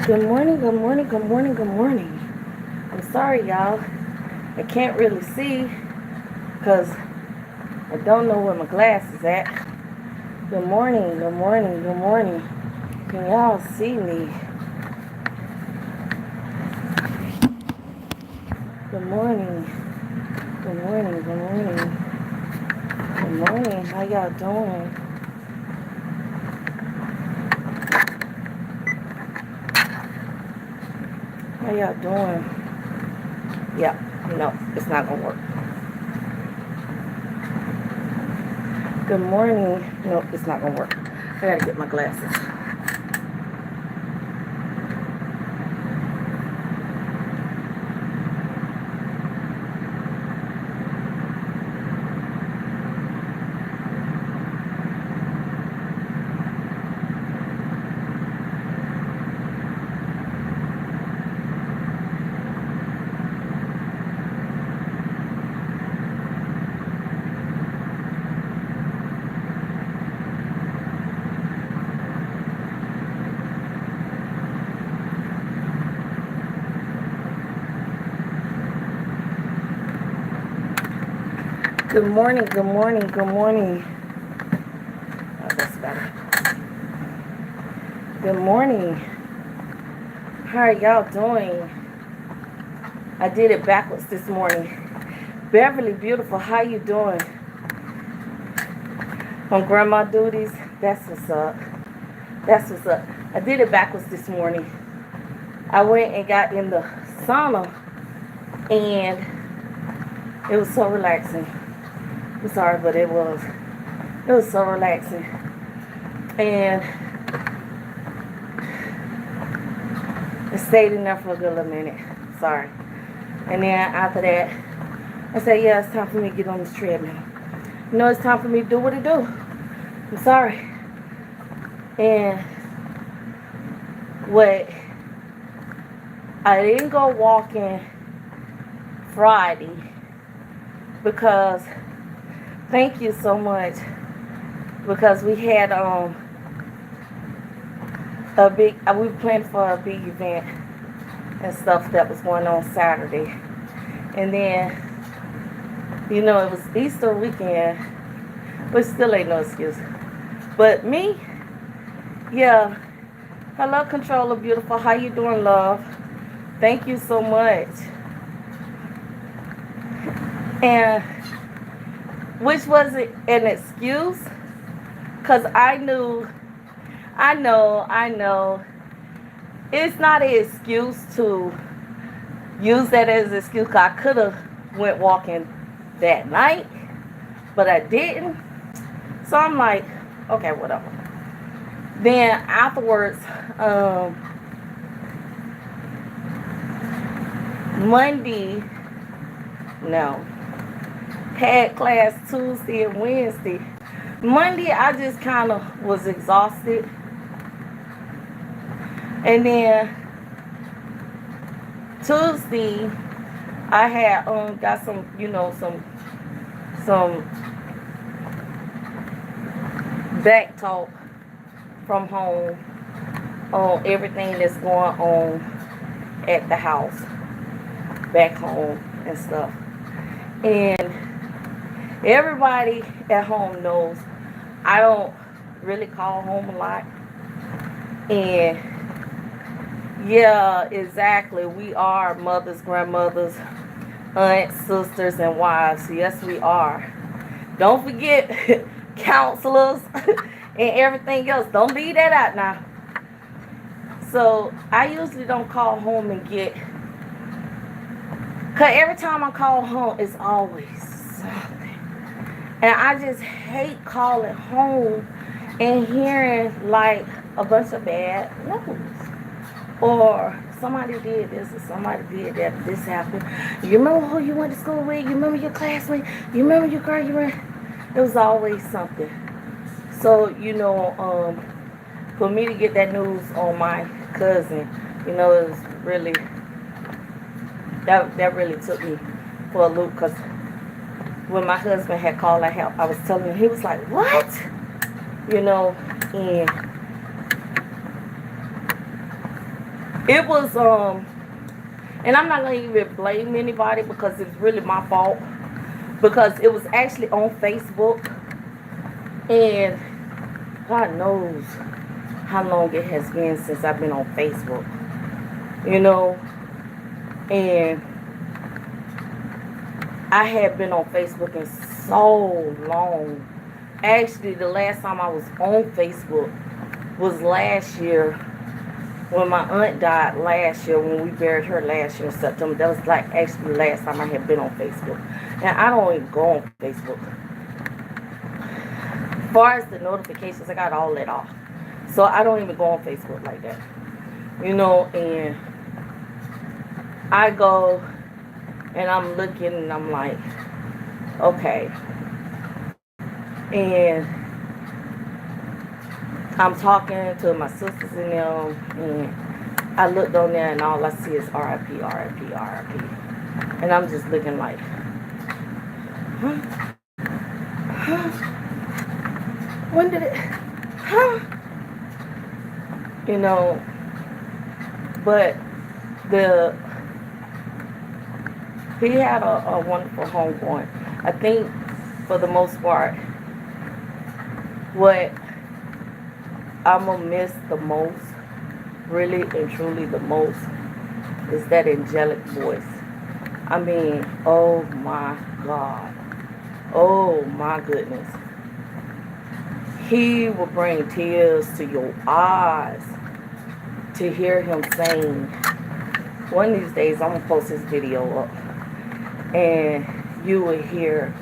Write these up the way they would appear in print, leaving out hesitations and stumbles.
Good morning, good morning, good morning, good morning. I'm sorry, y'all. I can't really see because I don't know where my glass is at. Good morning, good morning, good morning. Can y'all see me? Good morning, good morning, good morning. Good morning, how y'all doing? How y'all doing? Yeah, no, it's not gonna work. Good morning. No, it's not gonna work. I gotta get my glasses. Good morning, good morning, good morning. Oh, that's better. Good morning. How are y'all doing? I did it backwards this morning. Beverly, beautiful, how you doing? On grandma duties? That's what's up. That's what's up. I did it backwards this morning. I went and got in the sauna, and it was so relaxing. I'm sorry, but it was so relaxing. And I stayed in there for a good little minute. Sorry. And then after that, I said, yeah, it's time for me to get on this treadmill. You know, it's time for me to do what it do. I'm sorry. And what I didn't go walking Friday because thank you so much, because we had we planned for a big event and stuff that was going on Saturday. And then, you know, it was Easter weekend, but still ain't no excuse. But me, yeah. Hello, Controller Beautiful. How you doing, love? Thank you so much. And which was it an excuse? Because I know. It's not an excuse to use that as an excuse, because I could have went walking that night, but I didn't. So I'm like, okay, whatever. Then afterwards, Monday, no, had class Tuesday and Wednesday. Monday, I just kind of was exhausted. And then Tuesday, I had got some, some back talk from home on everything that's going on at the house, back home and stuff. And everybody at home knows I don't really call home a lot. And yeah, exactly. We are mothers, grandmothers, aunts, sisters, and wives. Yes, we are. Don't forget counselors and everything else. Don't leave that out now. So I usually don't call home and get, because every time I call home, it's always something. And I just hate calling home and hearing like a bunch of bad news. Or somebody did this, or somebody did that, this happened. You remember who you went to school with? You remember your classmate? You remember your girl you were? It was always something. So, for me to get that news on my cousin, it was really, that really took me for a loop. Because when my husband had called, I was telling him, he was like, what? And it was, and I'm not going to even blame anybody because it's really my fault. Because it was actually on Facebook. And God knows how long it has been since I've been on Facebook. You know, and I had been on Facebook in so long. Actually, the last time I was on Facebook was last year when my aunt died last year, when we buried her last year in September. That was like actually the last time I had been on Facebook. And I don't even go on Facebook. As far as the notifications, I got all that off. So I don't even go on Facebook like that. You know, and I go and I'm looking and I'm like, okay. And I'm talking to my sisters and them, and I looked on there and all I see is RIP, RIP, RIP. And I'm just looking like, huh? Huh? When did it, huh? You know, but he had a wonderful homegoing. I think for the most part, what I'm gonna miss the most, really and truly the most, is that angelic voice. I mean, oh my God. Oh my goodness. He will bring tears to your eyes to hear him sing. One of these days, I'm gonna post his video up, and you will hear,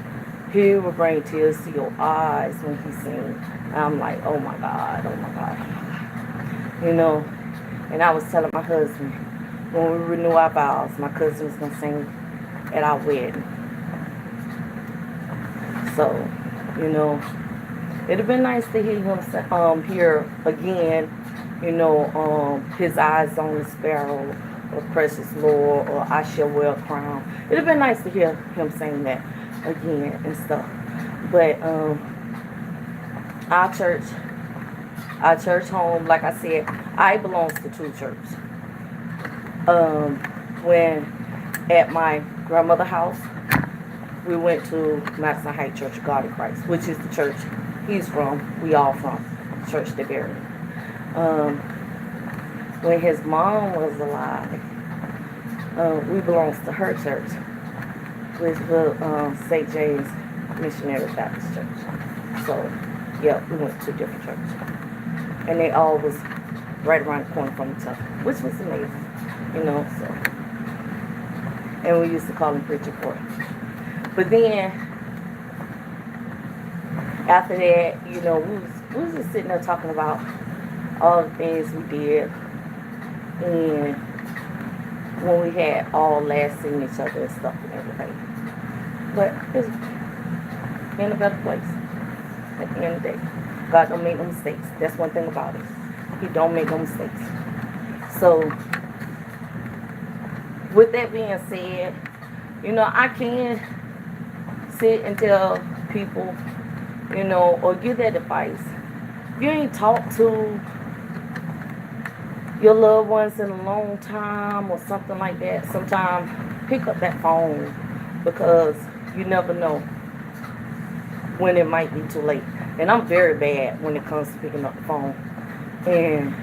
he will bring tears to your eyes when he sings. And I'm like, oh my God, oh my God, oh my God. You know, and I was telling my husband, when we renew our vows, my cousin was gonna sing at our wedding. So, you know, it'd have been nice to hear him hear again, you know, his eyes on the sparrow, or precious Lord, or I shall wear a crown. It'd have been nice to hear him sing that again and stuff. But our church home, like I said, I belongs to two churches. When at my grandmother's house, we went to Madison Heights Church of God in Christ, which is the church he's from, we all from, the church they buried. When his mom was alive, we belongs to her church, which was St. James Missionary Baptist Church. So, yeah, we went to different churches. And they all was right around the corner from each other, which was amazing, you know, so. And we used to call him Preacher Boy. But then, after that, you know, we was just sitting there talking about all the things we did. And when we had all last seen each other and stuff and everything. But it's in a better place at the end of the day. God don't make no mistakes. That's one thing about it. He don't make no mistakes. So, with that being said, you know, I can sit and tell people, you know, or give that advice. If you ain't talked to your loved ones in a long time or something like that, sometimes pick up that phone, because you never know when it might be too late. And I'm very bad when it comes to picking up the phone and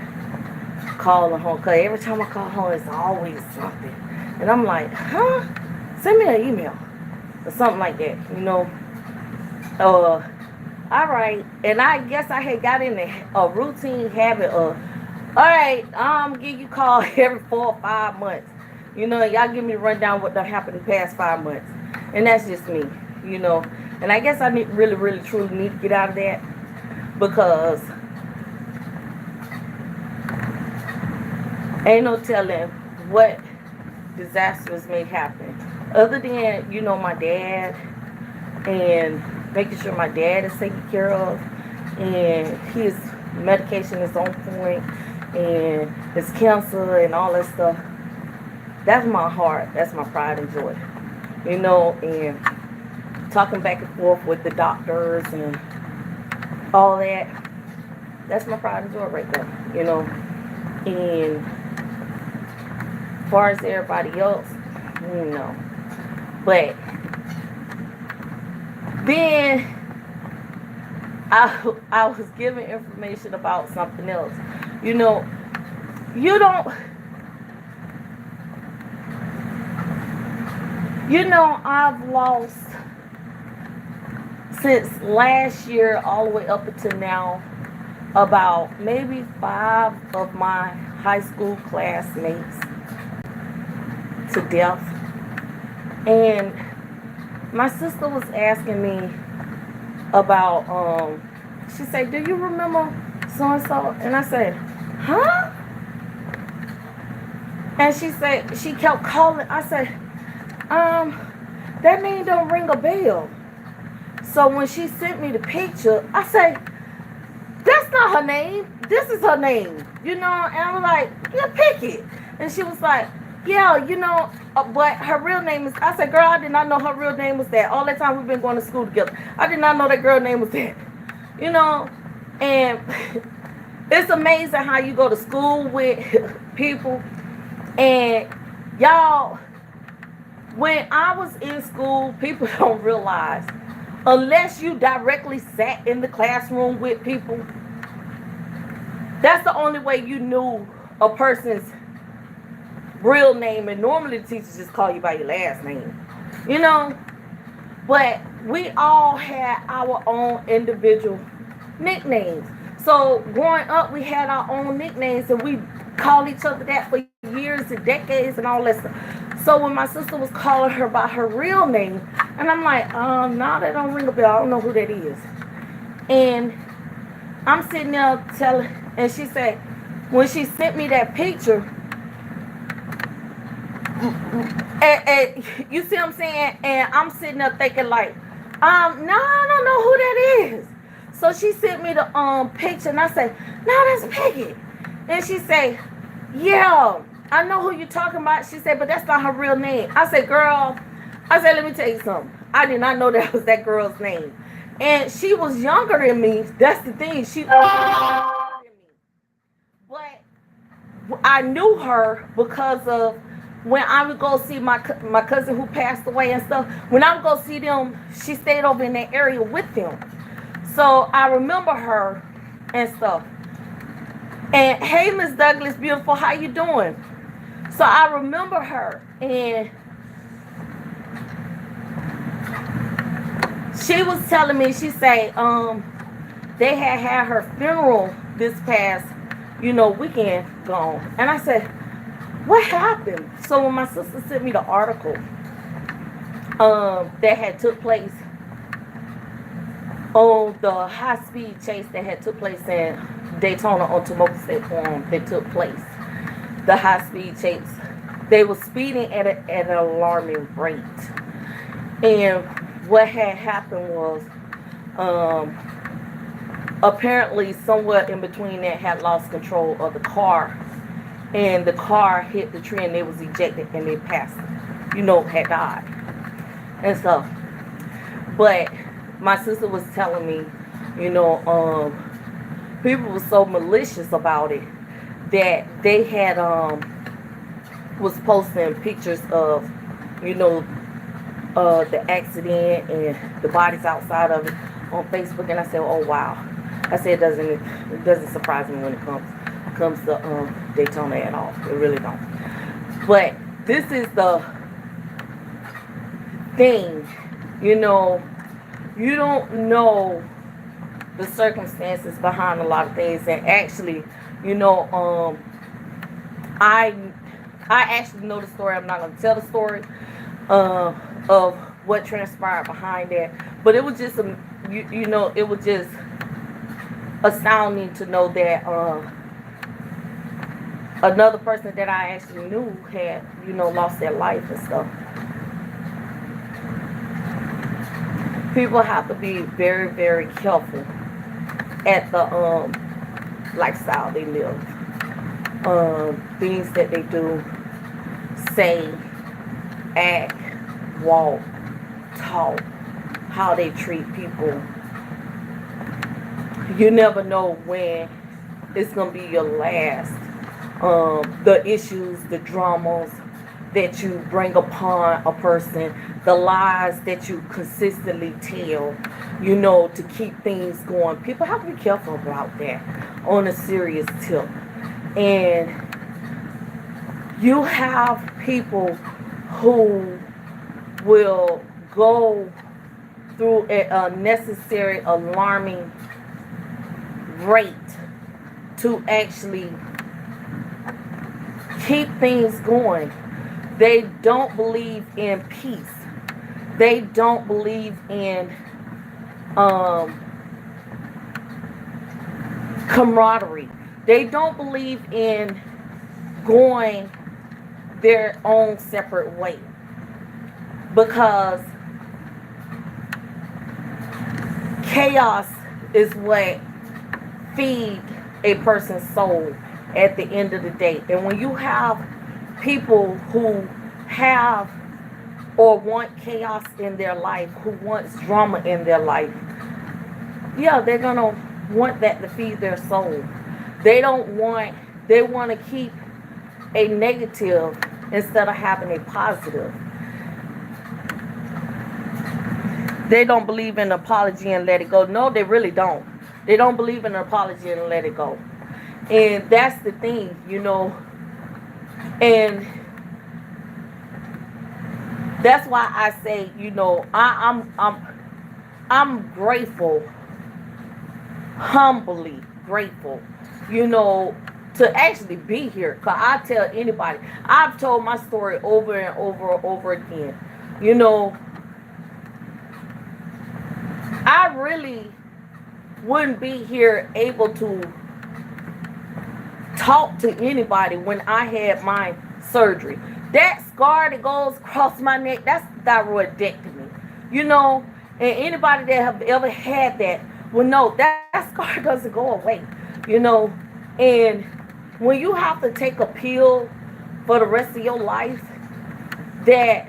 calling home, because every time I call home, it's always something. And I'm like, huh? Send me an email or something like that, you know. All right. And I guess I had got in a routine habit of, all right, I'm give you a call every 4 or 5 months. You know, y'all give me a rundown what done happened in the past 5 months. And that's just me, you know. And I guess I really, truly need to get out of that, because ain't no telling what disasters may happen. Other than, you know, my dad, and making sure my dad is taken care of, and his medication is on point, and his cancer and all that stuff. That's my heart. That's my pride and joy. You know, and talking back and forth with the doctors and all that. That's my pride and joy right there. You know, and far as everybody else, no. But then I was given information about something else. You know, you don't, I've lost since last year all the way up until now about maybe 5 of my high school classmates to death. And my sister was asking me about, she said, do you remember so-and-so? And I said, huh? And she said, she kept calling. I said, that name don't ring a bell. So when she sent me the picture, I said, that's not her name. This is her name. And I was like, yeah, pick it. And she was like, yeah, but her real name is, I said, girl, I did not know her real name was that. All that time we've been going to school together. I did not know that girl name was that. And it's amazing how you go to school with people. And y'all, when I was in school, people don't realize, unless you directly sat in the classroom with people, that's the only way you knew a person's real name. And normally the teachers just call you by your last name, but we all had our own individual nicknames. So growing up, we had our own nicknames, and we called each other that for years and decades and all that stuff. So when my sister was calling her by her real name, and I'm like, nah, that don't ring a bell. I don't know who that is. And I'm sitting there telling, and she said, when she sent me that picture, and you see what I'm saying? And I'm sitting there thinking like, no, I don't know who that is. So she sent me the picture, and I said, no, that's Peggy. And she said, yeah, I know who you're talking about. She said, but that's not her real name. I said, girl, let me tell you something. I did not know that was that girl's name. And she was younger than me. That's the thing. She was younger than me. But I knew her because of when I would go see my cousin who passed away and stuff. When I would go see them, she stayed over in that area with them. So I remember her and stuff. And hey, Miss Douglas, beautiful, how you doing? So I remember her, and she was telling me, she said, they had her funeral this past, weekend gone. And I said, what happened? So when my sister sent me the article that had took place on the high-speed chase that had took place in Daytona on Tomoka State Farm, that took place. The high-speed chase. They were speeding at an alarming rate. And what had happened was, apparently somewhere in between that had lost control of the car. And the car hit the tree, and they was ejected, and they passed, had died. And stuff. But my sister was telling me, people were so malicious about it that they had was posting pictures of, the accident and the bodies outside of it on Facebook. And I said, oh wow. I said it doesn't surprise me when it comes to Daytona at all. It really don't. But this is the thing, you don't know the circumstances behind a lot of things. And actually, I actually know the story. I'm not going to tell the story of what transpired behind that. But it was just, it was just astounding to know that another person that I actually knew had, lost their life and stuff. People have to be very, very careful at the lifestyle they live. Things that they do, say, act, walk, talk, how they treat people. You never know when it's going to be your last the issues, the dramas that you bring upon a person, the lies that you consistently tell, to keep things going. People have to be careful about that on a serious tip. And you have people who will go through a unnecessary alarming rate to actually keep things going. They don't believe in peace. They don't believe in camaraderie. They don't believe in going their own separate way, because chaos is what feeds a person's soul at the end of the day. And when you have people who have or want chaos in their life, who wants drama in their life, yeah, they're gonna want that to feed their soul. They want to keep a negative instead of having a positive. They don't believe in apology and let it go. No, they really don't. They don't believe in an apology and let it go. And that's the thing, and that's why I say, I'm grateful, humbly grateful, to actually be here. Because I tell anybody, I've told my story over and over and over again. I really wouldn't be here able to talk to anybody when I had my surgery. That scar that goes across my neck, that's thyroidectomy. And anybody that have ever had that will know that scar doesn't go away. And when you have to take a pill for the rest of your life that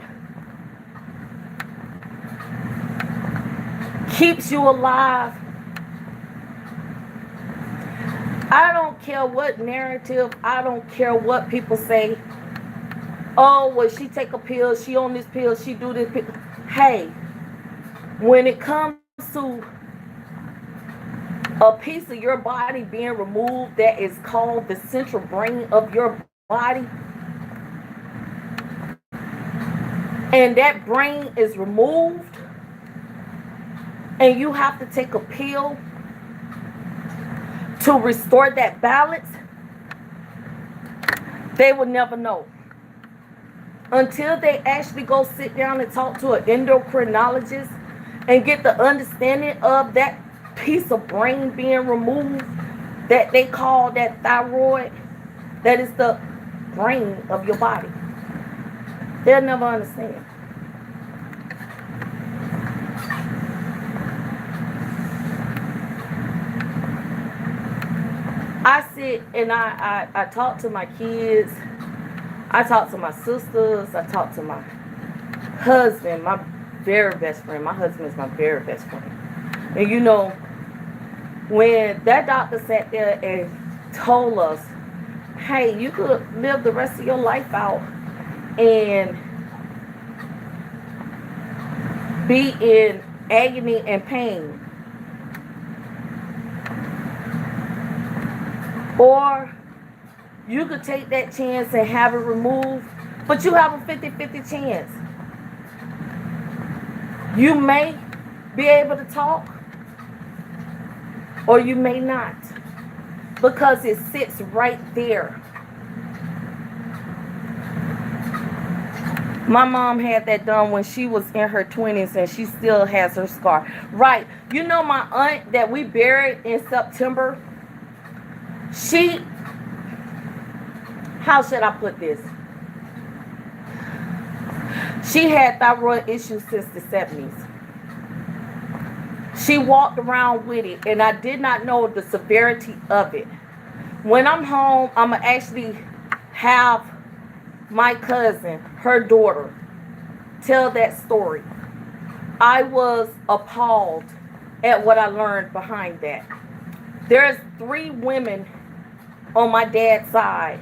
keeps you alive, I don't care what narrative, I don't care what people say. Oh, well, she take a pill, she on this pill, she do this pill. Hey, when it comes to a piece of your body being removed that is called the central brain of your body, and that brain is removed, and you have to take a pill to restore that balance, they will never know. Until they actually go sit down and talk to an endocrinologist and get the understanding of that piece of brain being removed that they call that thyroid, that is the brain of your body. They'll never understand. I sit and I talk to my kids, I talk to my sisters, I talk to my husband, my very best friend. My husband is my very best friend. And when that doctor sat there and told us, hey, you could live the rest of your life out and be in agony and pain, or you could take that chance and have it removed, but you have a 50-50 chance. You may be able to talk, or you may not, because it sits right there. My mom had that done when she was in her 20s, and she still has her scar. Right. My aunt that we buried in September, how should I put this? She had thyroid issues since the 70s. She walked around with it, and I did not know the severity of it. When I'm home, I'm going to actually have my cousin, her daughter, tell that story. I was appalled at what I learned behind that. There's 3 women on my dad's side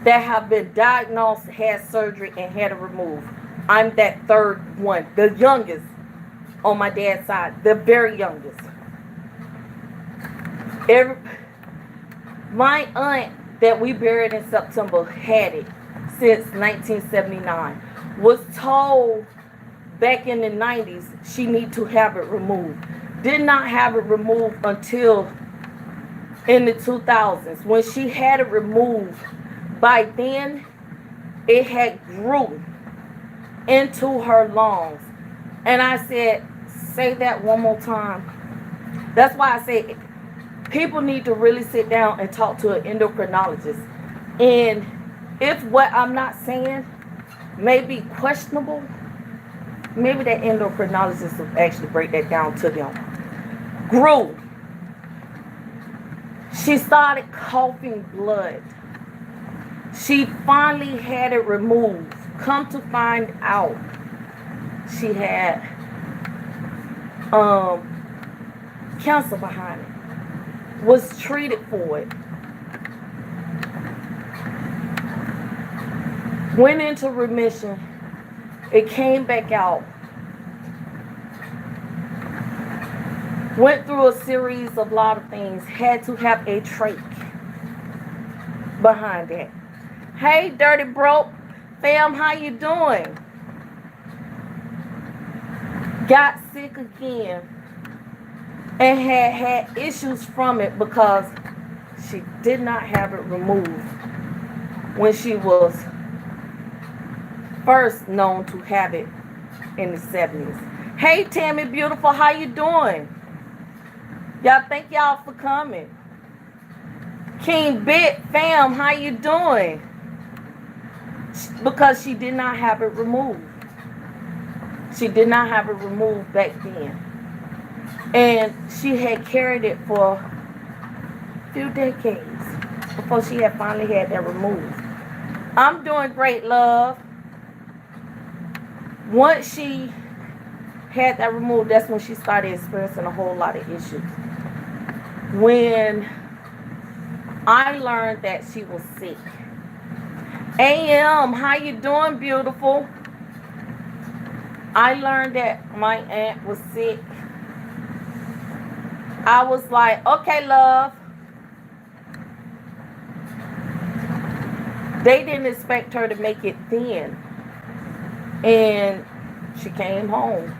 that have been diagnosed, had surgery, and had it removed. I'm that third one, the youngest on my dad's side, the very youngest. My aunt that we buried in September had it since 1979. Was told back in the 90s she need to have it removed. Did not have it removed until in the 2000s. When she had it removed, by then it had grew into her lungs. And I said, say that one more time. That's why I say people need to really sit down and talk to an endocrinologist. And if what I'm not saying may be questionable, maybe that endocrinologist will actually break that down to them. Grew. She started coughing blood. She finally had it removed. Come to find out, she had cancer behind it. Was treated for it. Went into remission. It came back out. Went through a series of lot of things. Had to have a trach behind it. Hey, Dirty Broke fam, how you doing? Got sick again and had issues from it because she did not have it removed when she was first known to have it in the 70s. Hey, Tammy Beautiful, how you doing? Y'all, thank y'all for coming. King Bit fam, how you doing? Because she did not have it removed. She did not have it removed back then. And she had carried it for a few decades before she had finally had that removed. I'm doing great, love. Once she had that removed, that's when she started experiencing a whole lot of issues. When I learned that she was sick. AM, how you doing, beautiful? I learned that my aunt was sick. I was like, okay, love. They didn't expect her to make it thin. And she came home.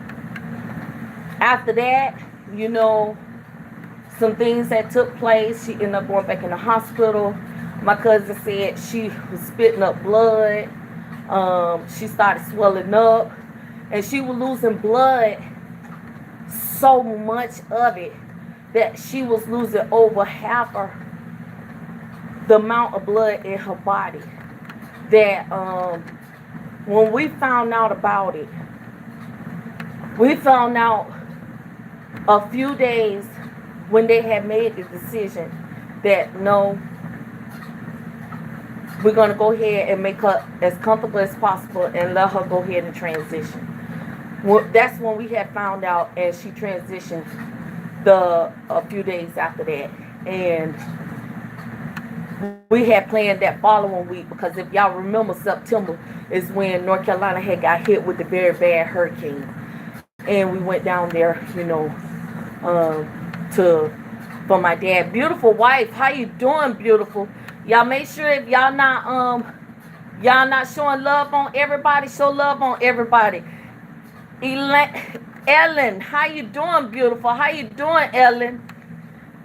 After that, you know, some things that took place. She ended up going back in the hospital. My cousin said she was spitting up blood. She started swelling up. And she was losing blood, so much of it, that she was losing over half of the amount of blood in her body. That when we found out about it, we found out a few days when they had made the decision that no, we're going to go ahead and make her as comfortable as possible and let her go ahead and transition. Well, that's when we had found out, and she transitioned a few days after that. And we had planned that following week, because if y'all remember, September is when North Carolina had got hit with the very bad hurricane. And we went down there, you know, for my dad. Beautiful wife, how you doing, beautiful? Y'all make sure if y'all not showing love on everybody, show love on everybody. Ellen, how you doing, beautiful? How you doing, Ellen?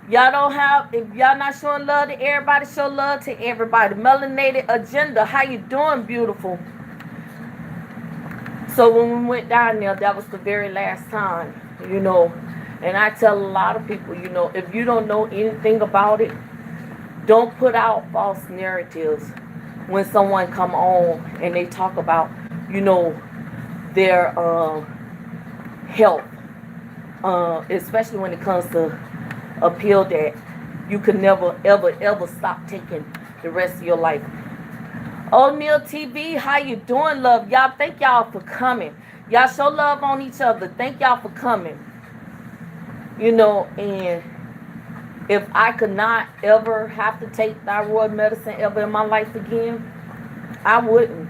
Y'all don't have, if y'all not showing love to everybody, show love to everybody. Melanated Agenda, how you doing, beautiful? So when we went down there, that was the very last time, you know. And I tell a lot of people, you know, if you don't know anything about it, don't put out false narratives when someone come on and they talk about, you know, their health, especially when it comes to a pill that you can never, ever, ever stop taking the rest of your life. O'Neal TV, how you doing, love? Y'all, thank y'all for coming. Y'all show love on each other. Thank y'all for coming. You know, and if I could not ever have to take thyroid medicine ever in my life again, I wouldn't.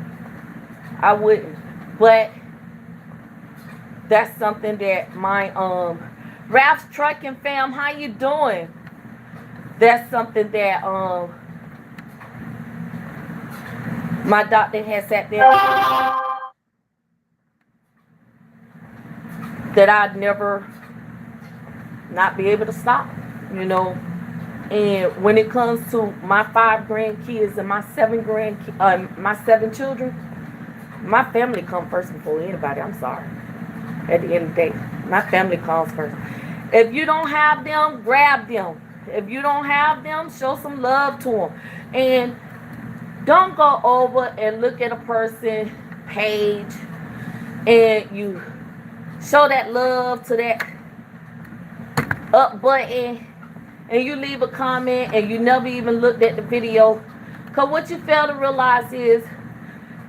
I wouldn't. But that's something that my Ralph's Trucking fam, how you doing? That's something that my doctor has sat there that I'd never not be able to stop, you know. And when it comes to my 5 grandkids and my 7 children, my family comes first before anybody. I'm sorry. At the end of the day, my family comes first. If you don't have them, grab them. If you don't have them, show some love to them. And don't go over and look at a person's page and you show that love to that up button and you leave a comment and you never even looked at the video. Because what you fail to realize is,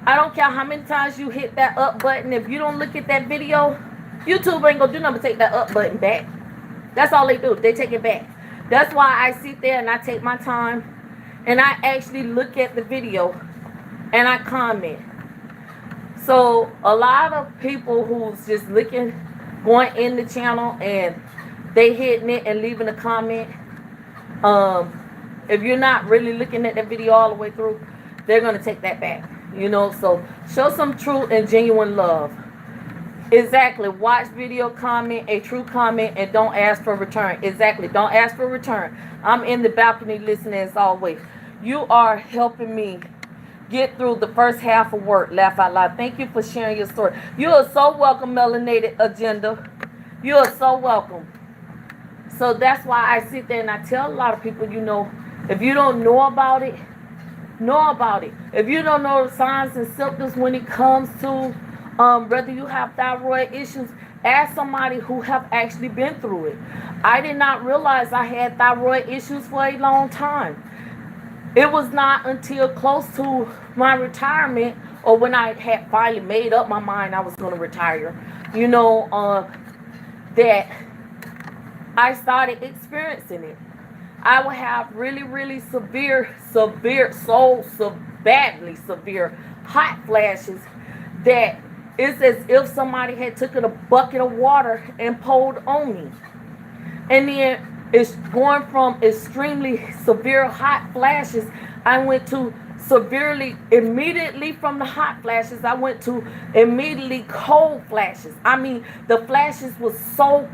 I don't care how many times you hit that up button, if you don't look at that video, YouTube ain't gonna do nothing but take that up button back. That's all they do. They take it back. That's why I sit there and I take my time and I actually look at the video and I comment. So a lot of people who's just looking, going in the channel and they hitting it and leaving a comment, if you're not really looking at that video all the way through, they're gonna take that back. You know, so show some true and genuine love. Exactly. Watch video, comment a true comment, and don't ask for return. Exactly. Don't ask for return. I'm in the balcony listening as always. You are helping me get through the first half of work. Laugh out loud. Thank you for sharing your story. You are so welcome, Melanated Agenda. You are so welcome. So that's why I sit there and I tell a lot of people, you know, if you don't know about it, know about it. If you don't know the signs and symptoms when it comes to whether you have thyroid issues, ask somebody who have actually been through it. I did not realize I had thyroid issues for a long time. It was not until close to my retirement, or when I had finally made up my mind I was going to retire, you know, that I started experiencing it. I would have really, really badly severe hot flashes that it's as if somebody had taken a bucket of water and poured on me. And then it's going from extremely severe hot flashes, I went to immediately from the hot flashes, I went to immediately cold flashes. I mean, the flashes was so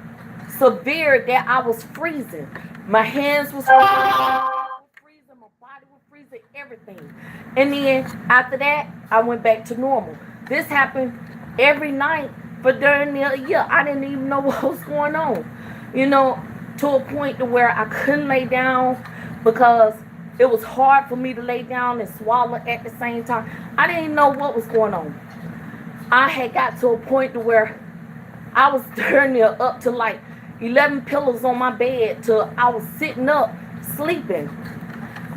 severe that I was freezing. My hands was freezing, my body was freezing, everything. And then after that, I went back to normal. This happened every night for during a year. I didn't even know what was going on. You know, to a point to where I couldn't lay down because it was hard for me to lay down and swallow at the same time. I didn't know what was going on. I had got to a point to where I was turning up to like 11 pillows on my bed till I was sitting up sleeping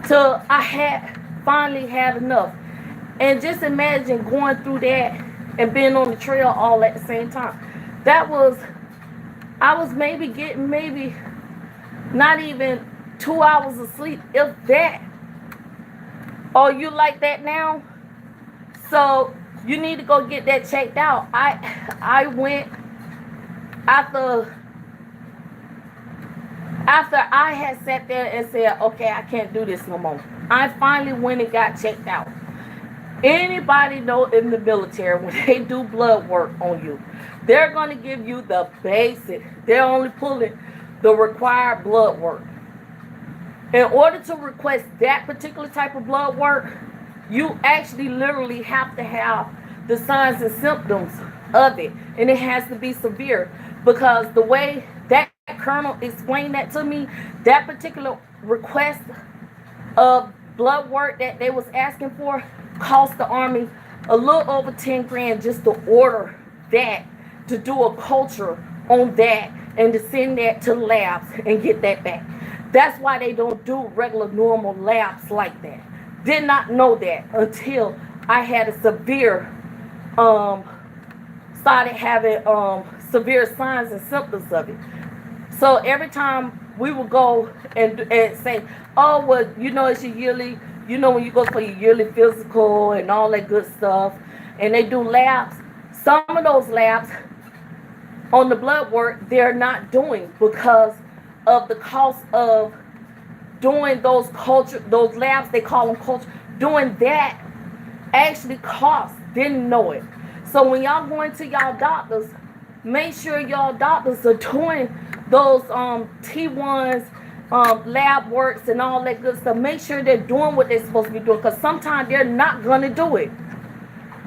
till I had finally had enough. And just imagine going through that and being on the trail all at the same time. I was maybe getting not even 2 hours of sleep, if that. Oh, you like that now? So you need to go get that checked out. I went after I had sat there and said, okay, I can't do this no more. I finally went and got checked out. Anybody know in the military, when they do blood work on you, they're going to give you the basic. They're only pulling the required blood work. In order to request that particular type of blood work, you actually literally have to have the signs and symptoms of it. And it has to be severe, because the way that colonel explained that to me, that particular request of blood work that they was asking for cost the Army a little over 10 grand just to order that, to do a culture on that, and to send that to labs and get that back. That's why they don't do regular normal labs like that. Did not know that until I had a severe, started having severe signs and symptoms of it. So every time we would go and say, oh, well, it's your yearly, when you go for your yearly physical and all that good stuff, and they do labs. Some of those labs on the blood work, they're not doing because of the cost of doing those labs, they call them culture, doing that actually costs. Didn't know it. So when y'all going to y'all doctors, make sure y'all doctors are doing those T1s, lab works and all that good stuff. Make sure they're doing what they're supposed to be doing, because sometimes they're not gonna do it.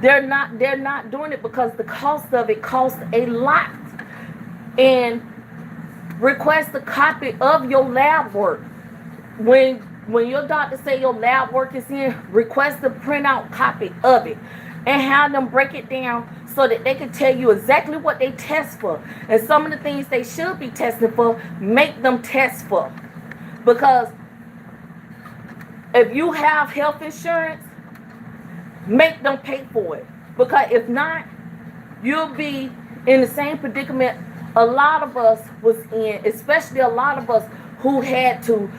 They're not doing it because the cost of it costs a lot. And request a copy of your lab work. When your doctor say your lab work is in, request a printout copy of it and have them break it down so that they can tell you exactly what they test for. And some of the things they should be testing for, make them test for. Because if you have health insurance, make them pay for it. Because if not, you'll be in the same predicament a lot of us was in, especially a lot of us who had to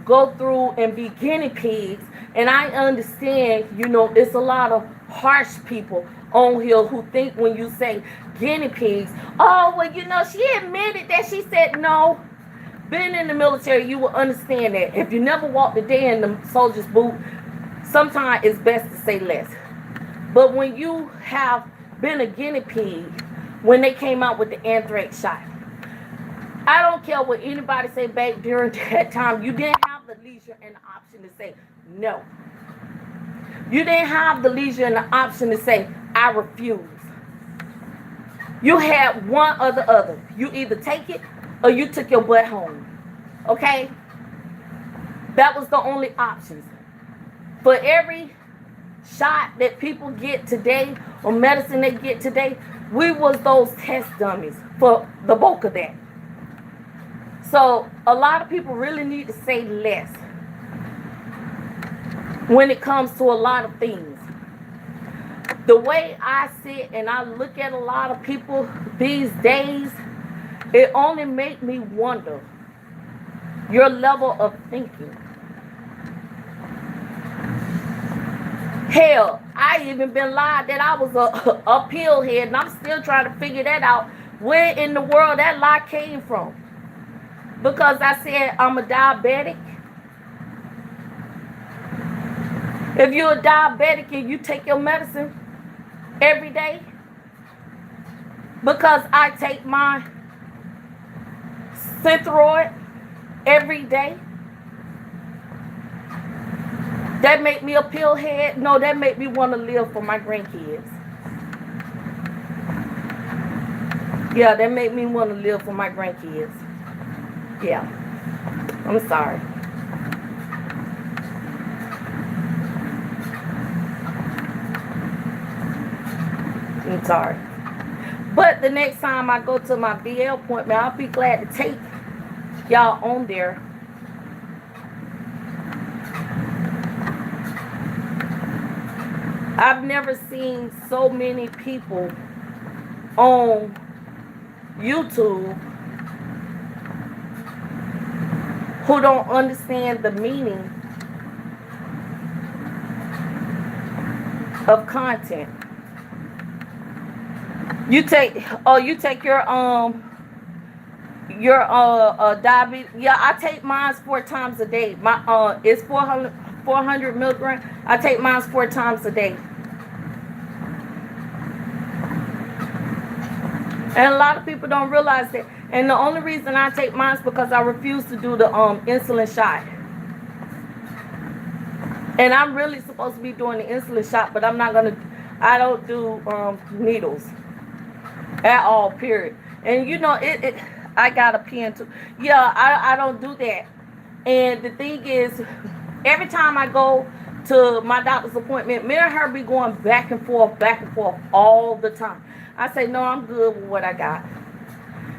go through and be guinea pigs. And I understand, it's a lot of harsh people on here who think when you say guinea pigs, oh, well, she admitted that she said no. Being in the military, you will understand that. If you never walked a day in the soldier's boot, sometimes it's best to say less. But when you have been a guinea pig, when they came out with the anthrax shot, I don't care what anybody say back during that time, you didn't have the leisure and the option to say no. You didn't have the leisure and the option to say, I refuse. You had one or the other. You either take it or you took your butt home. Okay? That was the only options. For every shot that people get today or medicine they get today, we was those test dummies for the bulk of that. So a lot of people really need to say less when it comes to a lot of things. The way I sit and I look at a lot of people these days, it only makes me wonder your level of thinking. Hell, I even been lied that I was a pill head, and I'm still trying to figure that out, where in the world that lie came from. Because I said I'm a diabetic. If you're a diabetic and you take your medicine every day, because I take my Synthroid every day, that make me a pill head? No, that make me want to live for my grandkids. Yeah, that make me want to live for my grandkids. Yeah, I'm sorry. I'm sorry. But the next time I go to my VA appointment, I'll be glad to take y'all on there. I've never seen so many people on YouTube who don't understand the meaning of content. You take your diabetes. Yeah, I take mine 4 times a day. My it's 400 milligrams. I take mine 4 times a day. And a lot of people don't realize that. And the only reason I take mine is because I refuse to do the insulin shot. And I'm really supposed to be doing the insulin shot, but I don't do needles at all, period. And I got a pen too. Yeah, I don't do that. And the thing is, every time I go to my doctor's appointment, me and her be going back and forth all the time. I say, no, I'm good with what I got.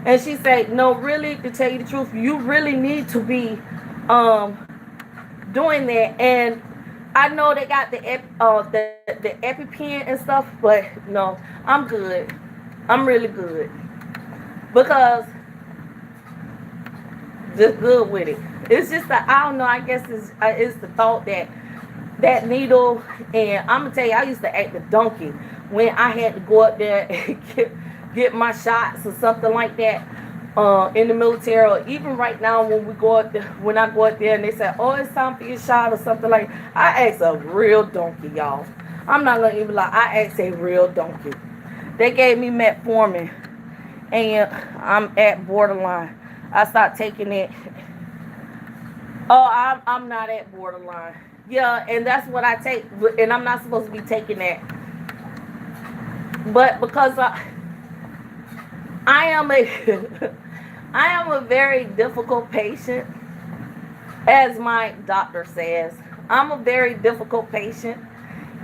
And she said, no, really, to tell you the truth, you really need to be doing that. And I know they got the EpiPen and stuff, but no, I'm good. I'm really good. Because just good with it. It's just that I don't know. I guess it's the thought that that needle, and I'm gonna tell you, I used to act a donkey when I had to go up there and get my shots or something like that. In the military, or even right now when we go out there, when I go out there and they say, "Oh, it's time for your shot" or something like, I act a real donkey, y'all. I'm not gonna even lie, I act a real donkey. They gave me metformin, and I'm at borderline. I start taking it. Oh, I'm not at borderline. Yeah, and that's what I take, and I'm not supposed to be taking that. But because I am a I am a very difficult patient, as my doctor says. I'm a very difficult patient,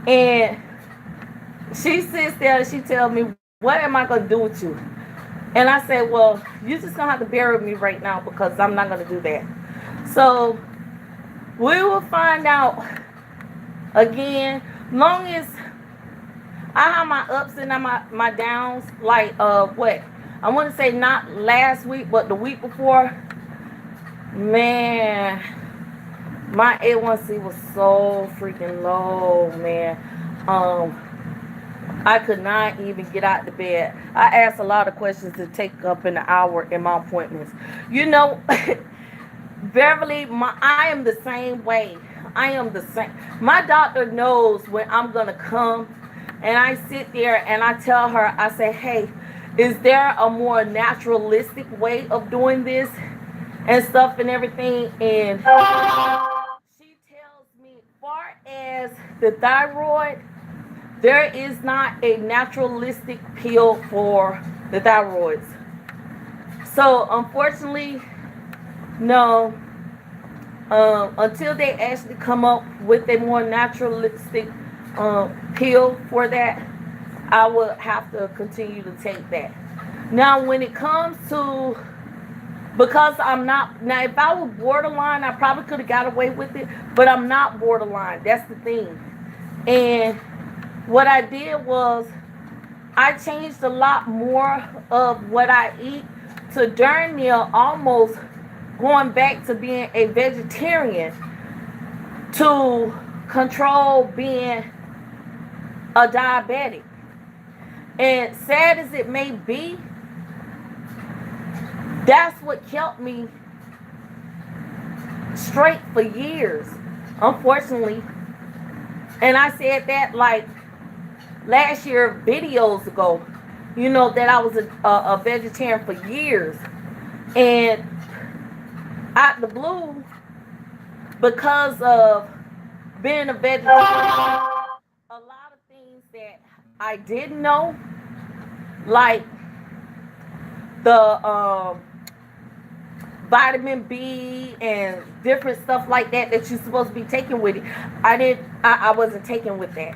and she sits there and she tells me, "What am I gonna do with you?" And I say, "Well, you just gonna have to bear with me right now because I'm not gonna do that." So we will find out again. Long as I have my ups and my downs, like what I want to say, not last week, but the week before, man, my A1C was so freaking low, man. I could not even get out the bed. I asked a lot of questions to take up an hour in my appointments. You know, Beverly, I am the same way. I am the same. My doctor knows when I'm gonna come, and I sit there and I tell her, I say, "Hey, is there a more naturalistic way of doing this and stuff and everything?" And she tells me, far as the thyroid, there is not a naturalistic pill for the thyroids. So unfortunately, no. Until they actually come up with a more naturalistic pill for that, I will have to continue to take that. Now, when it comes to, because I'm not, now if I was borderline, I probably could have got away with it, but I'm not borderline. That's the thing. And what I did was, I changed a lot more of what I eat to darn near almost going back to being a vegetarian to control being a diabetic. And sad as it may be, that's what kept me straight for years, unfortunately. And I said that like last year, videos ago, you know, that I was a vegetarian for years. And out the blue, because of being a vegetarian, a lot of things that I didn't know, like the vitamin B and different stuff like that that you're supposed to be taking with it, I wasn't taking with that.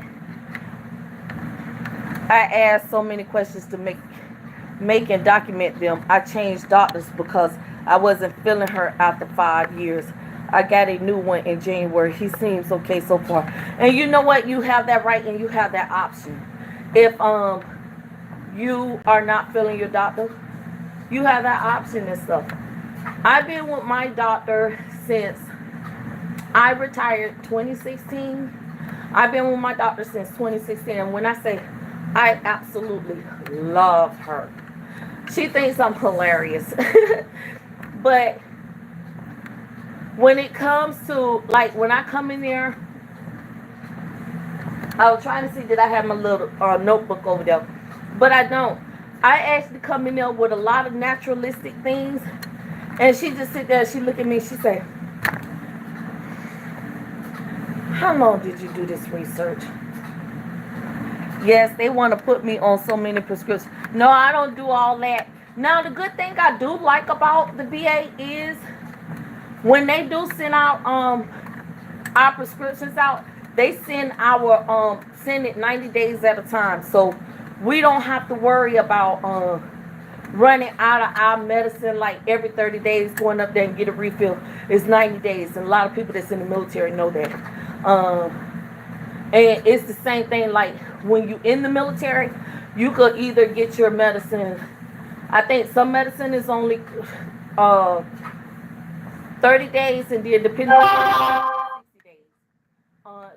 I asked so many questions to make and document them. I changed doctors because I wasn't feeling her after 5 years. I got a new one in January. He seems okay so far. And you know what? You have that right and you have that option. If you are not feeling your doctor, you have that option and stuff. I've been with my doctor since I retired 2016. I've been with my doctor since 2016. And when I say I absolutely love her, she thinks I'm hilarious. But when it comes to, like, when I come in there, I was trying to see that I have my little notebook over there, but I don't. I actually come in there with a lot of naturalistic things, and she just sit there, she look at me, she say, "How long did you do this research?" Yes, they want to put me on so many prescriptions. No, I don't do all that. Now, the good thing I do like about the VA is when they do send out our prescriptions out, they send it 90 days at a time. So we don't have to worry about running out of our medicine like every 30 days, going up there and get a refill. It's 90 days. And a lot of people that's in the military know that. And it's the same thing like when you in the military, you could either get your medicine. I think some medicine is only 30 days, and then depending on 60 days.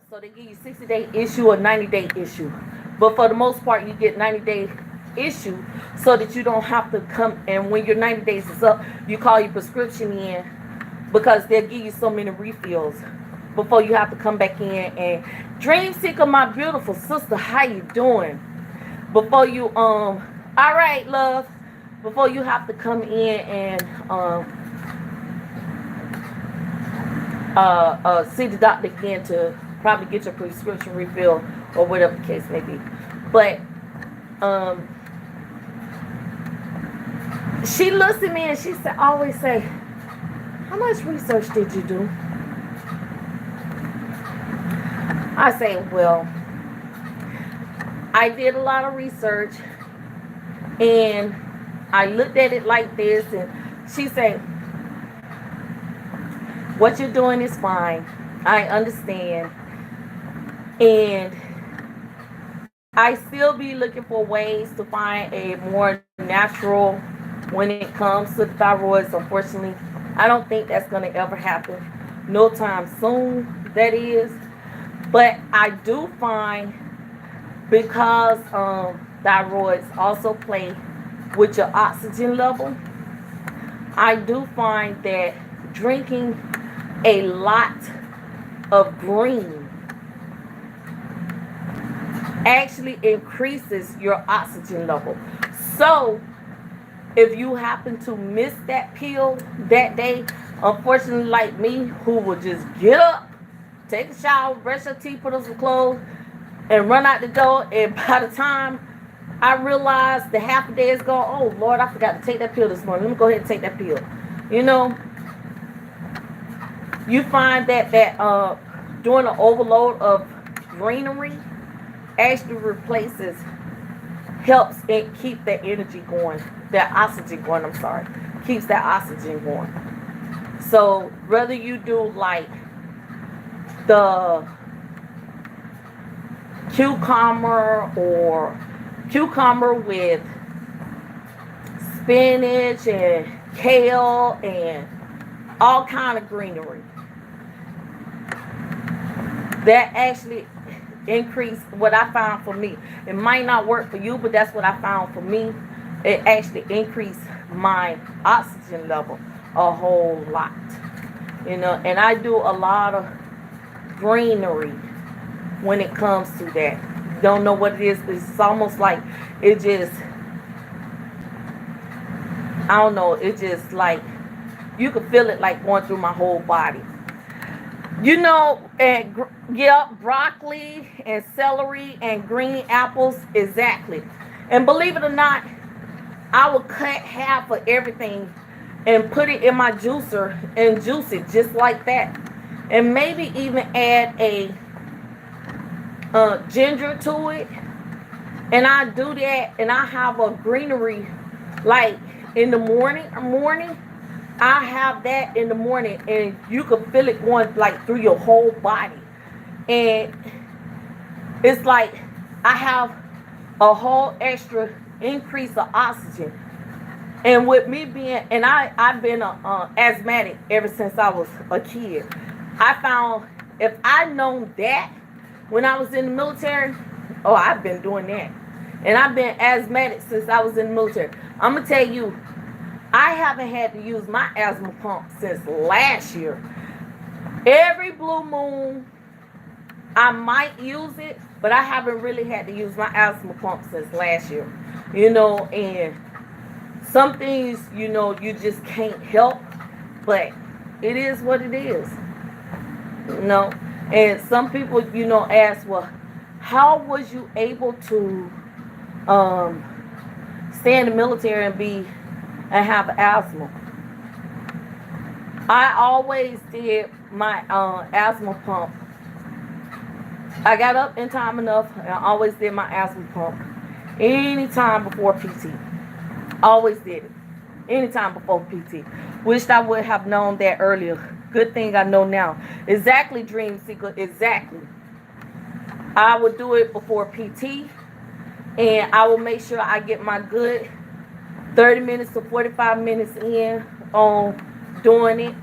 So they give you 60-day issue or 90-day issue. But for the most part, you get 90-day issue so that you don't have to come, and when your 90 days is up, you call your prescription in, because they'll give you so many refills before you have to come back in. And Dream Seeker, my beautiful sister, how you doing? Before you all right, love, before you have to come in and see the doctor again to probably get your prescription refill or whatever the case may be. But she looks at me and she said, always say, how much research did you do? I say, well, I did a lot of research, and I looked at it like this, and she said, what you're doing is fine. I understand. And I still be looking for ways to find a more natural when it comes to the thyroids. Unfortunately, I don't think that's going to ever happen no time soon, that is. But I do find, because thyroids also play with your oxygen level, I do find that drinking a lot of green actually increases your oxygen level. So if you happen to miss that pill that day, unfortunately, like me, who will just get up, take a shower, brush your teeth, put on some clothes, and run out the door, and by the time I realize the half a day is gone, oh Lord, I forgot to take that pill this morning. Let me go ahead and take that pill. You know, you find that doing an overload of greenery actually replaces, helps it keep that energy going, that oxygen going, I'm sorry, keeps that oxygen going. So whether you do like the cucumber with spinach and kale and all kind of greenery, that actually increase, what I found for me. It might not work for you, but that's what I found for me. It actually increased my oxygen level a whole lot. You know, and I do a lot of greenery when it comes to that. Don't know what it is, but it's almost like it just, I don't know, it just like, you can feel it like going through my whole body. You know, and broccoli and celery and green apples, exactly. And believe it or not, I will cut half of everything and put it in my juicer and juice it just like that. And maybe even add a ginger to it. And I do that, and I have a greenery like in the morning. I have that in the morning, and you can feel it going like through your whole body. And it's like I have a whole extra increase of oxygen. And with me being, and I've been asthmatic ever since I was a kid. I found if I'd known that when I was in the military, oh, I've been doing that. And I've been asthmatic since I was in the military. I'm going to tell you, I haven't had to use my asthma pump since last year. Every blue moon, I might use it, but I haven't really had to use my asthma pump since last year. You know, and some things, you know, you just can't help, but it is what it is. You know, and some people, you know, ask, well, how was you able to stay in the military and have asthma? I always did my asthma pump. I got up in time enough, and I always did my asthma pump anytime before PT. Always did it anytime before PT. Wished I would have known that earlier. Good thing I know now. Exactly, Dream Seeker, exactly. I would do it before PT, and I will make sure I get my good 30 minutes to 45 minutes in on doing it.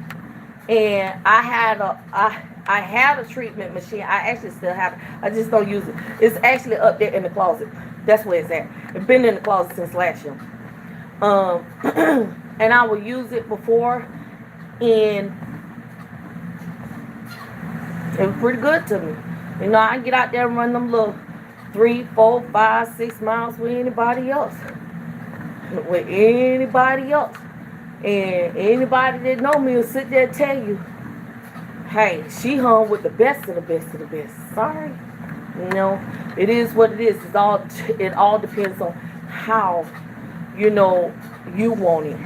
And I had a treatment machine. I actually still have it. I just don't use it. It's actually up there in the closet. That's where it's at. It's been in the closet since last year. Um, and I would use it before, and it was pretty good to me. You know, I get out there and run them little 3, 4, 5, 6 miles with anybody else. With anybody else. And anybody that know me will sit there and tell you, hey, she hung with the best of the best of the best. Sorry. You know, it is what it is. It all depends on how, you know, you want it.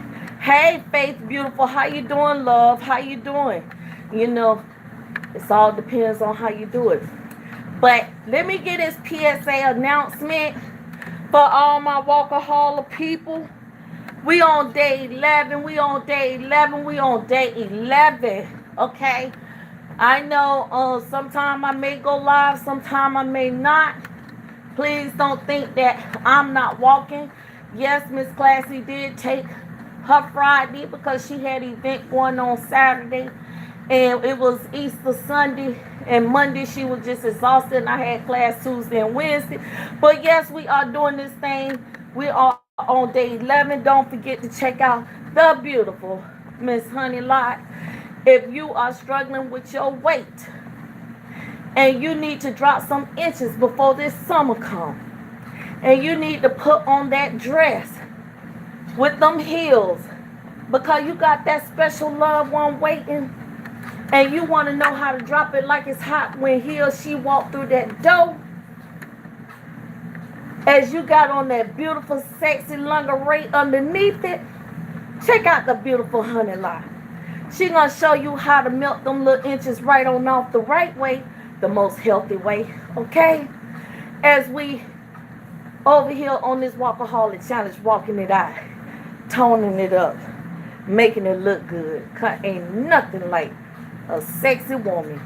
Hey, Faith Beautiful, how you doing, love? How you doing? You know, it all depends on how you do it. But let me get this PSA announcement for all my Walk-A-Holic people. We on day 11. We on day 11. We on day 11. Okay? I know sometime I may go live. Sometime I may not. Please don't think that I'm not walking. Yes, Miss Classy did take her Friday because she had an event going on Saturday. And it was Easter Sunday. And Monday she was just exhausted. And I had class Tuesday and Wednesday. But yes, we are doing this thing. We are on day 11. Don't forget to check out the beautiful Miss Honey Lot. If you are struggling with your weight and you need to drop some inches before this summer comes, and you need to put on that dress with them heels because you got that special loved one waiting, and you want to know how to drop it like it's hot when he or she walk through that door, as you got on that beautiful sexy lingerie underneath it, check out the beautiful Honey Lot. She gonna show you how to melt them little inches right on off the right way, the most healthy way, okay? As we over here on this Walk-A-Holic challenge, walking it out, toning it up, making it look good. Cause ain't nothing like a sexy woman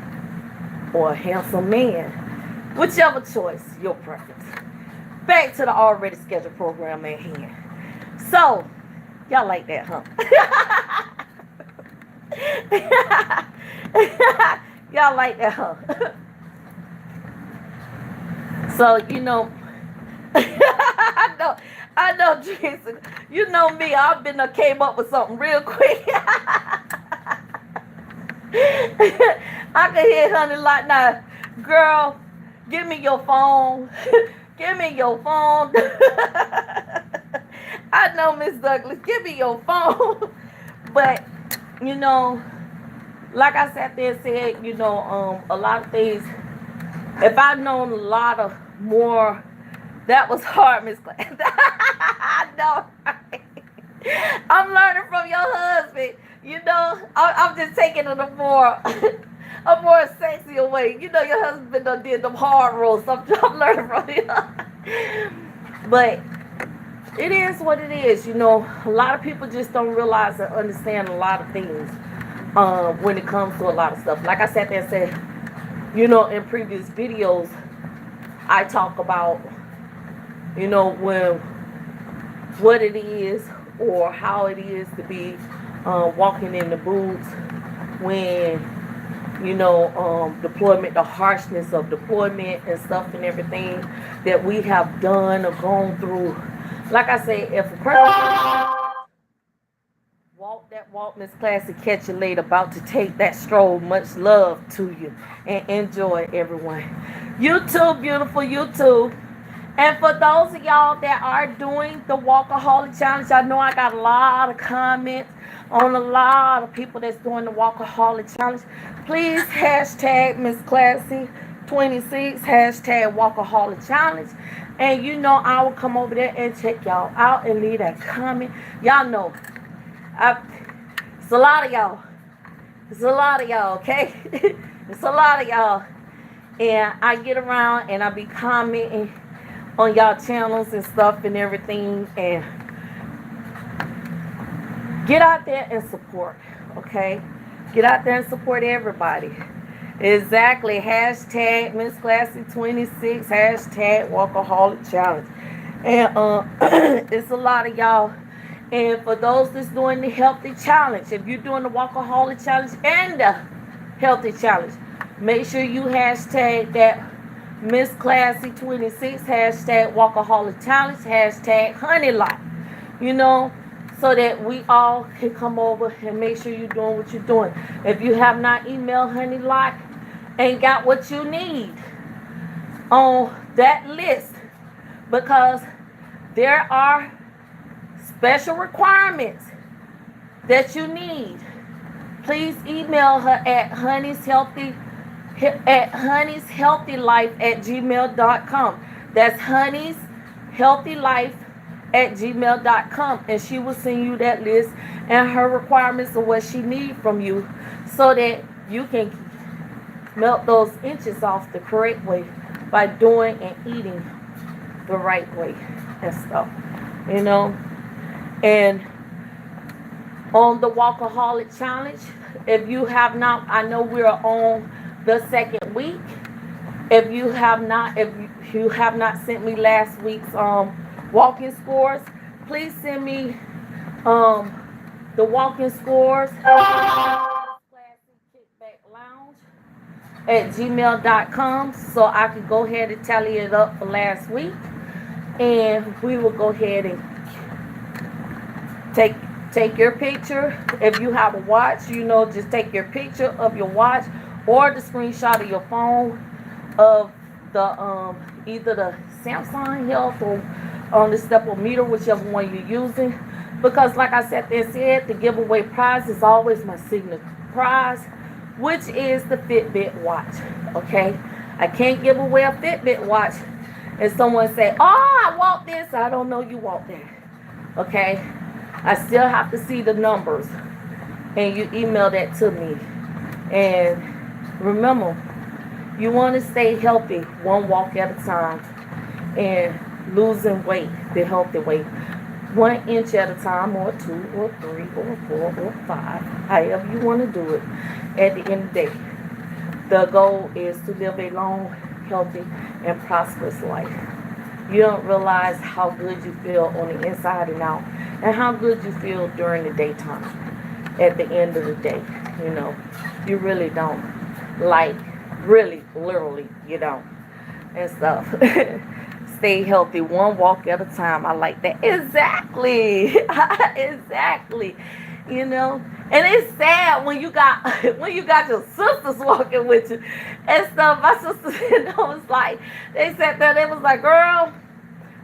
or a handsome man, whichever choice, your preference. Back to the already scheduled program at hand. So, y'all like that, huh? Y'all like that, huh? So, you know, I know, Jason. You know me. I've been came up with something real quick. I can hear Honey Lot now. Girl, give me your phone. Give me your phone. I know, Miss Douglas. Give me your phone. But, you know, like I sat there and said, you know, a lot of things. If I'd known a lot of more, that was hard, Miss Class. I know. I'm learning from your husband. You know, I'm just taking it a more sexier way. You know, your husband done did them hard roles. I'm learning from him. But it is what it is. You know, a lot of people just don't realize or understand a lot of things when it comes to a lot of stuff. Like I sat there and said, you know, in previous videos, I talk about, you know, what it is or how it is to be walking in the boots when, you know, deployment, the harshness of deployment and stuff and everything that we have done or gone through. Like I say, if a person walk that walk, Miss Classy, catch you later, about to take that stroll. Much love to you and enjoy, everyone. You too, beautiful, you too. And for those of y'all that are doing the Walk-A-Holic challenge, I know I got a lot of comments on a lot of people that's doing the Walk-A-Holic challenge. Please hashtag Miss Classy 26, hashtag Walk-A-Holic challenge. And you know I will come over there and check y'all out and leave that comment. Y'all know, it's a lot of y'all. It's a lot of y'all, okay? It's a lot of y'all. And I get around and I be commenting on y'all channels and stuff and everything, and get out there and support, okay? Get out there and support everybody. Exactly. Hashtag Miss Classy 26, hashtag Walk-A-Holic challenge. And it's a lot of y'all. And for those that's doing the healthy challenge, if you're doing the Walk-A-Holic challenge and the healthy challenge, make sure you hashtag that Miss Classy 26, hashtag Walk-A-Holic challenge, hashtag Honey Lot. You know, so that we all can come over and make sure you're doing what you're doing. If you have not emailed Honey Lot and got what you need on that list, because there are special requirements that you need, please email her at honeyshealthylife@gmail.com. That's honeyshealthylife@gmail.com, and she will send you that list and her requirements of what she needs from you, so that you can melt those inches off the correct way by doing and eating the right way and stuff, you know. And on the Walk-A-Holic challenge, if you have not, I know we're on the second week. If you have not sent me last week's walking scores, please send me the walking scores at gmail.com, so I can go ahead and tally it up for last week, and we will go ahead and take your picture. If you have a watch, you know, just take your picture of your watch or the screenshot of your phone of the either the Samsung Health or on the stepometer, whichever one you're using. Because like I said, the giveaway prize is always my signature prize, which is the Fitbit watch. Okay, I can't give away a Fitbit watch and someone say, "Oh, I want this." I don't know you want that. Okay, I still have to see the numbers, and you email that to me. And remember, you want to stay healthy, one walk at a time, and losing weight the healthy way, 1 inch at a time, or 2 or 3 or 4 or 5, however you want to do it. At the end of the day, the goal is to live a long, healthy, and prosperous life. You don't realize how good you feel on the inside and out, and how good you feel during the daytime. At the end of the day, you know, you really don't. Like, really, literally, you don't. And stuff. Stay healthy, one walk at a time. I like that. Exactly. Exactly. You know, and it's sad when you got your sisters walking with you and stuff. My sisters, you know, was like, they sat there, they was like, "Girl,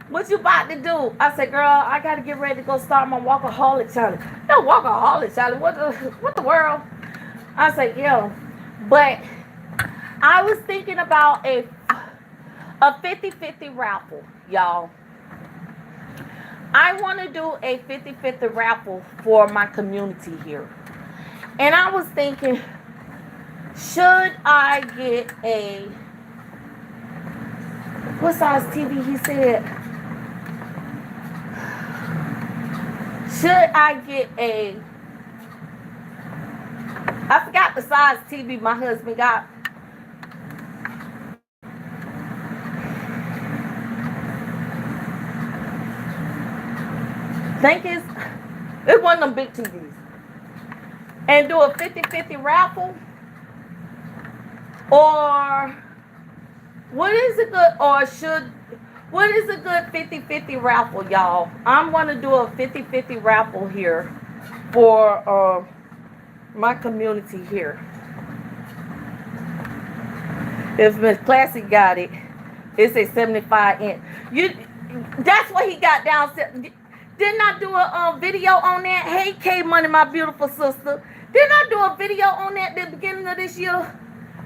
what you about to do?" I said, "Girl, I gotta get ready to go start my Walk-A-Holic challenge." No, Walk-A-Holic challenge. What the world? I said, "Yeah," but I was thinking about a 50-50 raffle, y'all. I want to do a 50-50 raffle for my community here. And I was thinking, should I get a, what size TV he said? Should I get a, I forgot the size TV my husband got. Think it's one of them big TVs. And do a 50-50 raffle? Or what is a good, what is a good 50-50 raffle, y'all? I'm going to do a 50-50 raffle here for my community here. If Miss Classy got it, it's a 75 inch. That's what he got downstairs. Didn't I do a video on that? Hey, K Money, my beautiful sister. Didn't I do a video on that at the beginning of this year?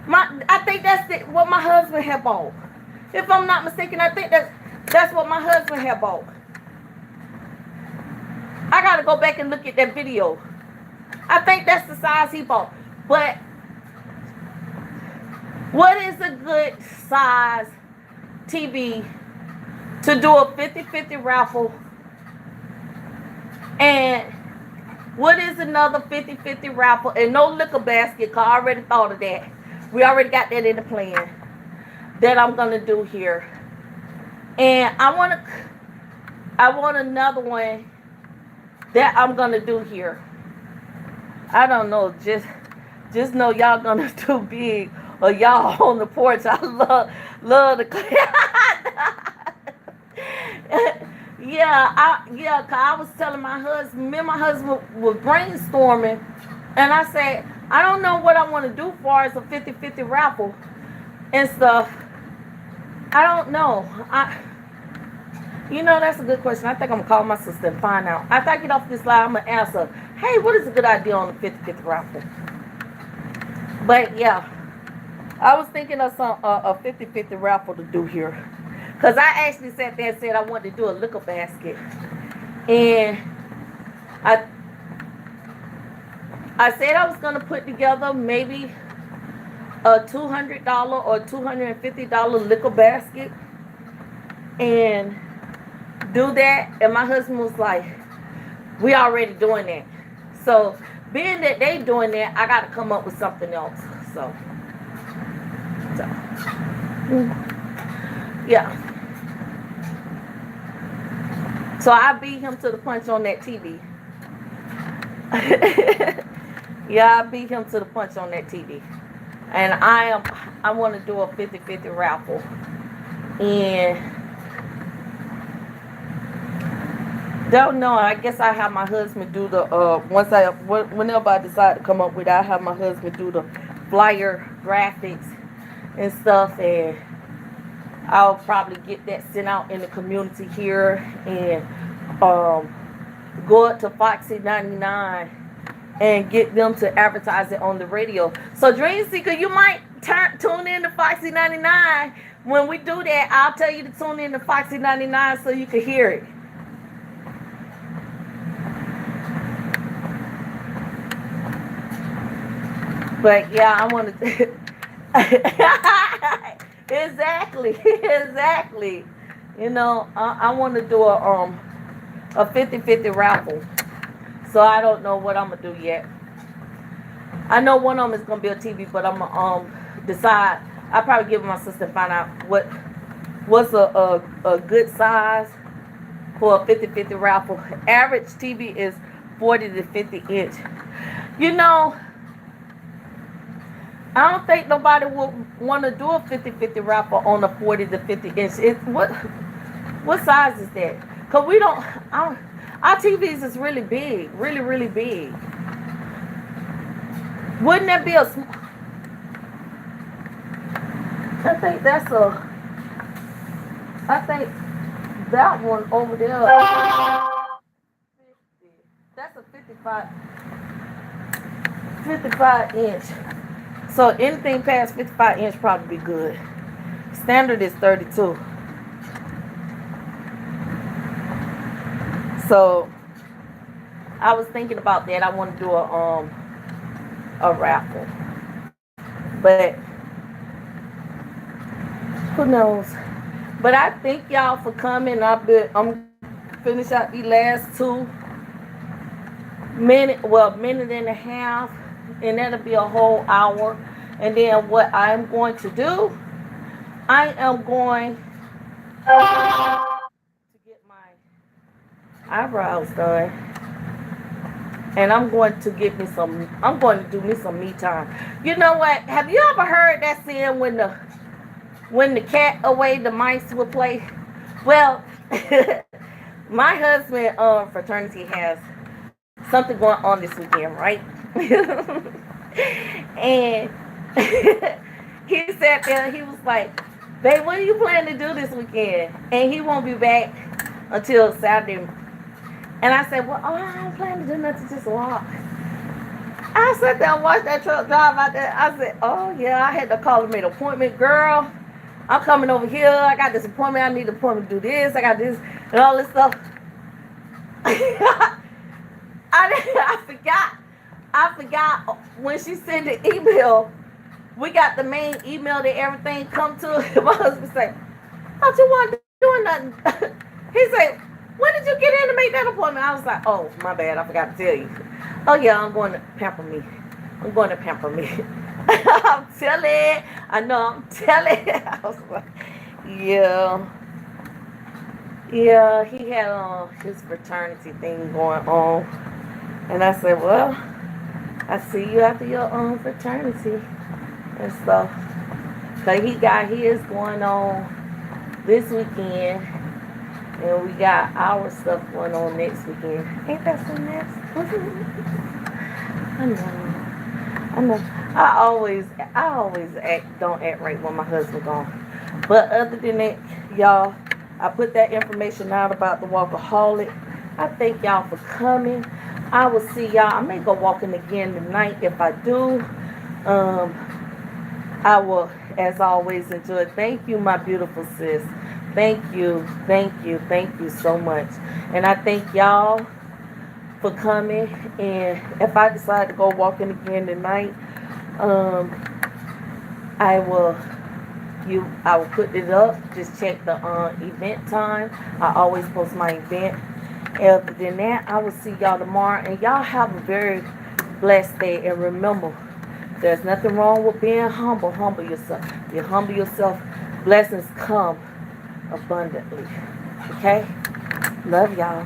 I think that's what my husband had bought. If I'm not mistaken, I think that's what my husband had bought. I got to go back and look at that video. I think that's the size he bought. But what is a good size TV to do a 50-50 raffle? And what is another 50-50 raffle? And no liquor basket, because I already thought of that. We already got that in the plan that I'm going to do here. And I want another one that I'm gonna do here. I don't know. Just know y'all gonna do big, or y'all on the porch. I love the yeah. Cause I was telling my husband, me and my husband was brainstorming, and I said, I don't know what I want to do for as a 50-50 raffle and stuff. I don't know. That's a good question. I think I'm gonna call my sister and find out. After I get off this line, I'm gonna ask her, hey, what is a good idea on the 50-50 raffle? But yeah, I was thinking of a 50-50 raffle to do here. Because I actually sat there and said I wanted to do a liquor basket. And I said I was going to put together maybe a $200 or $250 liquor basket and do that. And my husband was like, we already doing that. So being that they doing that, I got to come up with something else. So yeah. So I beat him to the punch on that TV. Yeah, I beat him to the punch on that TV. And I want to do a 50-50 raffle. And don't know, I guess I have my husband do the whenever I decide to come up with it, I have my husband do the flyer graphics and stuff, and I'll probably get that sent out in the community here, and go up to Foxy 99 and get them to advertise it on the radio. So Dream Seeker, you might tune in to Foxy 99. When we do that, I'll tell you to tune in to Foxy 99 so you can hear it. But yeah, I want to exactly. I want to do a 50-50 raffle. So I don't know what I'm gonna do yet. I know one of them is gonna be a TV, but I'm gonna decide. I'll probably give my sister and find out what's a good size for a 50-50 raffle. Average TV is 40 to 50 inch. I don't think nobody will want to do a 50-50 raffle on a 40 to 50 inch. What size is that? Cause our TVs is really big, really, really big. Wouldn't that be I think that one over there, that's a 55 inch. So anything past 55 inch probably be good. Standard is 32. So I was thinking about that. I want to do a raffle, but who knows? But I thank y'all for coming. I'm finish out the last 2 minutes, minute and a half, and that'll be a whole hour. And then what I'm going to do, I am going to get my eyebrows done, and I'm going to do me some me time. You know what? Have you ever heard that saying, when the cat away, the mice will play? Well, my husband fraternity has something going on this weekend, right? And he sat there, he was like, babe, what are you planning to do this weekend? And he won't be back until Saturday. And I said, well, I don't plan to do nothing, just walk. I sat there and watched that truck drive out there. I said, oh yeah, I had to call and make an appointment. Girl, I'm coming over here. I got this appointment. I need an appointment to do this. I got this and all this stuff. I forgot when she sent the email. We got the main email that everything come to. My husband said, "Thought you weren't doing nothing." He said, "When did you get in to make that appointment?" I was like, "Oh, my bad. I forgot to tell you." "Oh yeah, I'm going to pamper me. I'm going to pamper me." I'm telling. I know I'm telling. I was like, yeah. Yeah, he had his fraternity thing going on. And I said, well, I see you after your fraternity and stuff. Cause he got his going on this weekend, and we got our stuff going on next weekend. Ain't that so nice? I know, I know. I always don't act right when my husband gone. But other than that, y'all, I put that information out about the Walkaholic. I thank y'all for coming. I will see y'all. I may go walking again tonight. If I do, um, I will, as always, enjoy. Thank you, my beautiful sis. Thank you so much. And I thank y'all for coming. And if I decide to go walking again tonight, um, I will I will put it up. Just check the event time. I always post my event. Other than that, I will see y'all tomorrow. And y'all have a very blessed day. And remember, there's nothing wrong with being humble. Humble yourself. You humble yourself, blessings come abundantly. Okay? Love y'all.